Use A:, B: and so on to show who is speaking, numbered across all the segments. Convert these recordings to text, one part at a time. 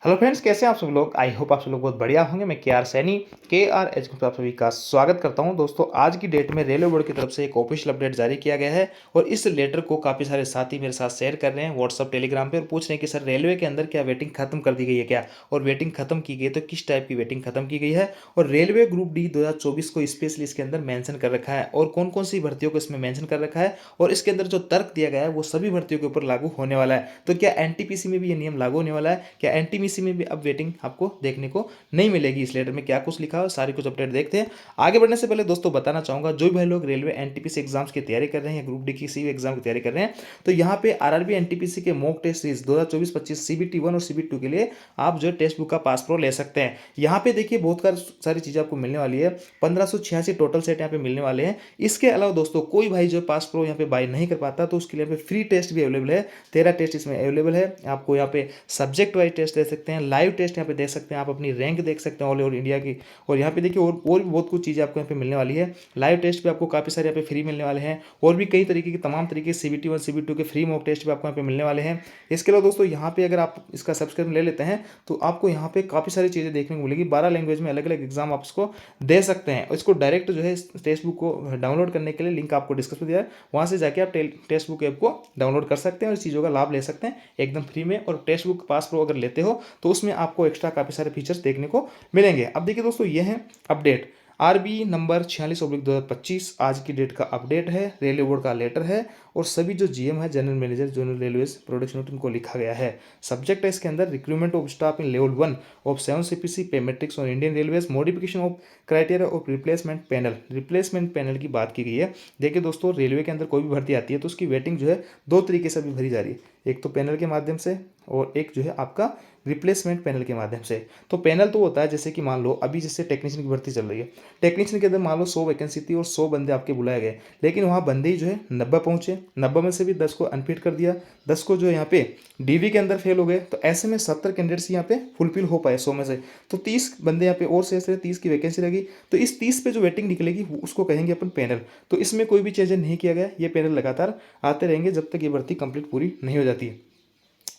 A: Hello friends, कैसे हैं आप सब लोग। आई होप आप सब लोग बहुत बढ़िया होंगे। मैं के आर सैनी KRH ग्रुप आप सभी का स्वागत करता हूं। दोस्तों, आज की डेट में रेलवे बोर्ड की तरफ से एक ऑफिशियल अपडेट जारी किया गया है और इस लेटर को काफ़ी सारे साथी मेरे साथ शेयर कर रहे हैं व्हाट्सअप टेलीग्राम पे और पूछ रहे हैं कि सर रेलवे के अंदर क्या वेटिंग खत्म कर दी गई है क्या, और वेटिंग खत्म की गई तो किस टाइप की वेटिंग खत्म की गई है, और रेलवे ग्रुप डी 2024 को स्पेशली इसके अंदर मेंशन कर रखा है और कौन कौन सी भर्तियों को इसमें मेंशन कर रखा है, और इसके अंदर जो तर्क दिया गया है वो सभी भर्तियों के ऊपर लागू होने वाला है। तो क्या एनटीपीसी में भी ये नियम लागू होने वाला है, क्या एनटीपीसी में भी अब वेटिंग आपको देखने को नहीं मिलेगी। इस लेटर में क्या कुछ लिखा है सारी कुछ अपडेट देखते हैं। आगे बढ़ने से पहले दोस्तों बताना चाहूंगा, जो भी भाई लोग रेलवे एनटीपीसी एग्जाम्स की तैयारी कर रहे हैं या ग्रुप डी की किसी भी एग्जाम की तैयारी कर रहे हैं, तो यहाँ पे आरआरबी एनटीपीसी के मॉक टेस्ट सीरीज 2024-25 CBT 1 और CBT 2 के लिए आप जो टेक्स्ट बुक का पास प्रो ले सकते हैं। यहाँ पे देखिए बहुत सारी चीजें आपको मिलने वाली है। 1586 टोटल सेट यहाँ पे मिलने वाले हैं। इसके अलावा दोस्तों कोई भाई जो पास प्रो यहाँ पे बाय नहीं कर पाता तो उसके लिए यहाँ पे फ्री टेस्ट भी अवेलेबल है। 13 टेस्ट इसमें अवेलेबल है। आपको यहाँ पे सब्जेक्ट वाइज टेस्ट दे सकते हैं, लाइव टेस्ट यहाँ पे देख सकते हैं, आप अपनी रैंक देख सकते हैं ऑल ओवर इंडिया की। और यहाँ पे देखिए और भी बहुत कुछ चीज़ें आपको यहाँ पे मिलने वाली है। लाइव टेस्ट पे आपको काफ़ी सारे यहाँ पे फ्री मिलने वाले हैं और भी कई तरीके के तमाम तरीके CBT 1 CBT 2 के फ्री मॉक टेस्ट भी आपको यहाँ पे मिलने वाले हैं। इसके अलावा दोस्तों यहाँ पे अगर आप इसका सब्सक्रिप्शन ले लेते हैं तो आपको यहाँ पे काफ़ी सारी चीज़ें देखने को मिलेगी। 12 लैंग्वेज में अलग अलग एग्जाम आप इसको दे सकते हैं। इसको डायरेक्ट जो है टेक्स्ट बुक को डाउनलोड करने के लिए लिंक आपको डिस्क्रिप्शन में दिया है, वहाँ से जाके आप टेक्स्ट बुक ऐप को डाउनलोड कर सकते हैं और इस चीज़ों का लाभ ले सकते हैं एकदम फ्री में। और टेक्स्ट बुक पास प्रो अगर लेते हो तो उसमें आपको एक्स्ट्रा काफ़ी सारे फीचर्स देखने को मिलेंगे। अब देखिए दोस्तों, ये है अपडेट आरबी नंबर 46/2025। आज की डेट का अपडेट है, रेलवे बोर्ड का लेटर है और सभी जो जीएम है, general manager general railways production unit, उनको लिखा गया है। सब्जेक्ट है इसके अंदर recruitment of staff in level 1 of 7 CPC पे मैट्रिक्स और Indian railways, modification of criteria of replacement panel. Replacement panel की बात की गई है। देखिए दोस्तों, रेलवे के अंदर कोई भी भर्ती आती है तो उसकी वेटिंग जो है दो तरीके से अभी भरी जा रही है, एक तो पैनल के माध्यम से और एक जो है आपका रिप्लेसमेंट पैनल के माध्यम से। तो पैनल तो होता है जैसे कि मान लो अभी जैसे टेक्नीशियन की भर्ती चल रही है, टेक्नीशियन के अंदर मान लो 100 वैकेंसी थी और 100 बंदे आपके बुलाए गए, लेकिन वहाँ बंदे ही जो है 90 पहुंचे, 90 में से भी 10 को अनफिट कर दिया, 10 को जो यहाँ पे डीवी के अंदर फेल हो गए। तो ऐसे में 70 कैंडिडेट्स यहाँ पे फुलफिल हो पाए 100 में से, तो 30 बंदे यहाँ पे और शेष रहे, 30 की वैकेंसी लगी। तो इस 30 पे जो वेटिंग निकलेगी उसको कहेंगे अपन पैनल। तो इसमें कोई भी चेंज नहीं किया गया, ये पैनल लगातार आते रहेंगे जब तक ये भर्ती कंप्लीट पूरी नहीं हो जाती है।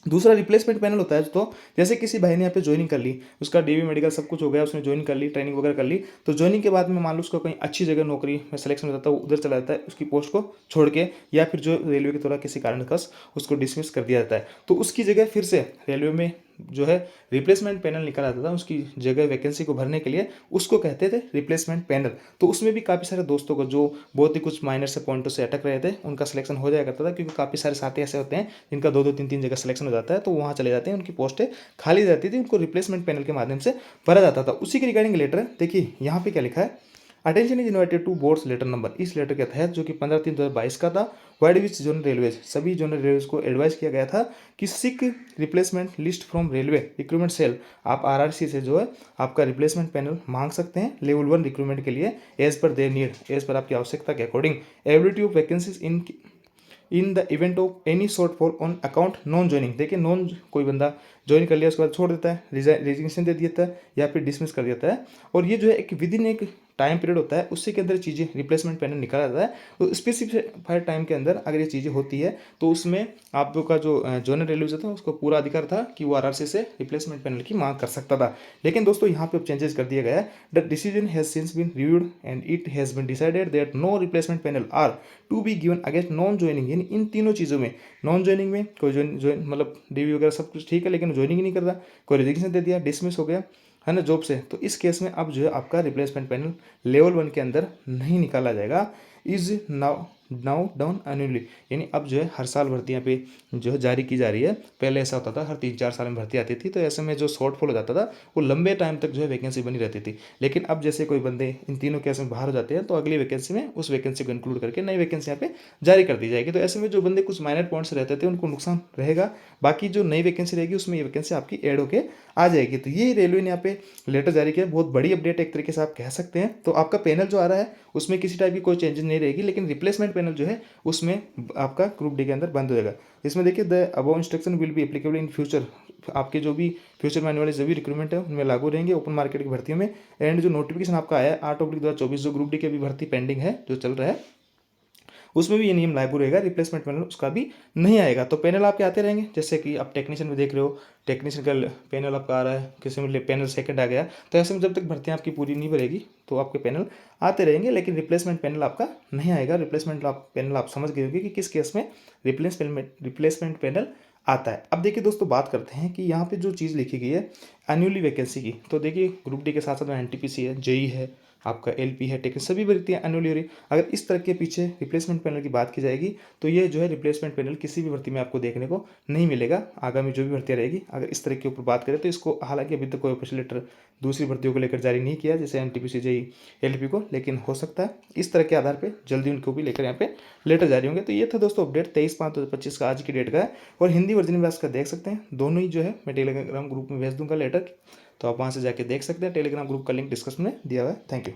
A: दूसरा रिप्लेसमेंट पैनल होता है, तो जैसे किसी भाई ने यहाँ पे ज्वाइनिंग कर ली, उसका डीवी मेडिकल सब कुछ हो गया, उसने ज्वाइन कर ली, ट्रेनिंग वगैरह कर ली, तो ज्वाइनिंग के बाद में मान लो उसको कहीं अच्छी जगह नौकरी में सिलेक्शन हो जाता है, वो उधर चला जाता है उसकी पोस्ट को छोड़ के, या फिर जो रेलवे के द्वारा किसी कारणवश उसको डिसमिस कर दिया जाता है, तो उसकी जगह फिर से रेलवे में जो है रिप्लेसमेंट पैनल निकल आता था उसकी जगह वैकेंसी को भरने के लिए, उसको कहते थे रिप्लेसमेंट पैनल। तो उसमें भी काफ़ी सारे दोस्तों को जो बहुत ही कुछ माइनर से पॉइंटों से अटक रहे थे उनका सिलेक्शन हो जाया करता था, क्योंकि काफ़ी सारे साथी ऐसे होते हैं जिनका 2-2 3-3 जगह सिलेक्शन हो जाता है, तो वहाँ चले जाते हैं, उनकी पोस्टें खाली जाती थी, उनको रिप्लेसमेंट पैनल के माध्यम से भरा जाता था। उसी के रिगार्डिंग लेटर है। देखिए यहाँ पे क्या लिखा है, attention is invited to board's letter number. इस लेटर के तहत जो कि 15/3/2022 का था, वाइड विच जोनल रेलवेज, सभी जोनल रेलवेज को एडवाइस किया गया था कि sick replacement list from railway recruitment cell. आप आरआरसी से जो है आपका रिप्लेसमेंट पैनल मांग सकते हैं लेवल 1 रिक्रूटमेंट के लिए, as per their need, as per आपकी आवश्यकता के according, ability of vacancies in the event of any shortfall on account non joining. देखिए नॉन, कोई बंदा ज्वाइन कर लिया उसके बाद छोड़ देता है, रिजिग्नेशन दे देता है या फिर डिसमिस कर देता है, और ये जो है एक विद इन एक टाइम पीरियड होता है, उससे के अंदर चीज़ें रिप्लेसमेंट पैनल निकाला जाता है। तो स्पेसिफाइड टाइम के अंदर अगर ये चीज़ें होती है तो उसमें आपका जो जोनल रेलवे था उसको पूरा अधिकार था कि वो आरआरसी से रिप्लेसमेंट पैनल की मांग कर सकता था। लेकिन दोस्तों यहाँ पे अब चेंजेस कर दिया गया है। The decision has since been reviewed and it has been decided that no replacement panel are to be given against non joining. यानी इन तीनों चीज़ों में, नॉन ज्वाइनिंग में कोई ज्वाइन मतलब डीवी वगैरह सब कुछ ठीक है लेकिन ज्वाइनिंग ही नहीं कर रहा, कोई रिजिग्नेशन दे दिया, डिसमिस हो गया है ना जॉब से, तो इस केस में अब जो है आपका रिप्लेसमेंट पैनल लेवल 1 के अंदर नहीं निकाला जाएगा। इज नाउ डाउन एनुअली, यानी अब जो है हर साल भर्तियां पे जो है जारी की जा रही है। पहले ऐसा होता था हर 3-4 साल में भर्ती आती थी, तो ऐसे में जो शॉर्टफॉल हो जाता था वो लंबे टाइम तक जो है वैकेंसी बनी रहती थी। लेकिन अब जैसे कोई बंदे इन तीनों केस में बाहर हो जाते हैं तो अगली वैकेंसी में उस वैकेंसी को इंक्लूड करके नई वैकेंसी यहाँ पे जारी कर दी जाएगी। तो ऐसे में जो बंदे कुछ माइनर पॉइंट्स रहते थे उनको नुकसान रहेगा, बाकी जो नई वैकेंसी रहेगी उसमें ये वैकेंसी आपकी ऐड होकर आ जाएगी। तो ये रेलवे ने यहाँ पे लेटर जारी किया, बहुत बड़ी अपडेट एक तरीके से आप कह सकते हैं। तो आपका पैनल जो आ रहा है उसमें किसी टाइप की कोई चेंजेस नहीं रहेगी, लेकिन रिप्लेसमेंट पैनल जो है उसमें आपका ग्रुप डी के अंदर बंद हो जाएगा। इसमें देखिए the above instruction will be applicable in future, आपके जो भी फ्यूचर में आने वाले जो भी रिक्रूटमेंट है उनमें लागू रहेंगे ओपन मार्केट की भर्तियों में। एंड जो नोटिफिकेशन आपका आया है 8/2024, जो ग्रुप डी की अभी भर्ती पेंडिंग है जो चल रहा है, उसमें भी ये नियम लागू रहेगा, रिप्लेसमेंट पैनल उसका भी नहीं आएगा। तो पैनल आपके आते रहेंगे, जैसे कि आप टेक्नीशियन में देख रहे हो, टेक्नीशियन का पैनल आपका आ रहा है, किसी में पैनल सेकंड आ गया, तो ऐसे में जब तक भर्तियाँ आपकी पूरी नहीं भरेगी तो आपके पैनल आते रहेंगे, लेकिन रिप्लेसमेंट पैनल आपका नहीं आएगा। रिप्लेसमेंट पैनल आप समझ गए होंगे कि किस केस में रिप्लेसमेंट पैनल आता है। अब देखिए दोस्तों, बात करते हैं कि यहाँ पे जो चीज़ लिखी गई है एनुअली वैकेंसी की, तो देखिए ग्रुप डी के साथ साथ में एनटीपीसी है, जेई है, आपका एलपी है, टेक्निक, सभी भर्तियाँ एनुअली हो रही। अगर इस तरह के पीछे रिप्लेसमेंट पैनल की बात की जाएगी तो ये जो है रिप्लेसमेंट पैनल किसी भी भर्ती में आपको देखने को नहीं मिलेगा। आगामी जो भी भर्तियाँ रहेगी, अगर इस तरह के ऊपर बात करें तो इसको हालांकि अभी तक कोई ऑफिशियल लेटर दूसरी भर्तियों को लेकर जारी नहीं किया, जैसे एनटीपीसी, जेई, एलपी को, लेकिन हो सकता है इस तरह के आधार पर जल्दी उनको भी लेकर यहाँ पे लेटर जारी होंगे। तो ये था दोस्तों अपडेट 23/5/2025 का, आज की डेट का है। और हिंदी वर्जन में इसका देख सकते हैं, दोनों ही जो है मैं टेलीग्राम ग्रुप में भेज दूंगा लेटर, तो आप वहाँ से जाके देख सकते हैं। टेलीग्राम ग्रुप का लिंक डिस्क्रिप्शन में दिया हुआ है। Thank you.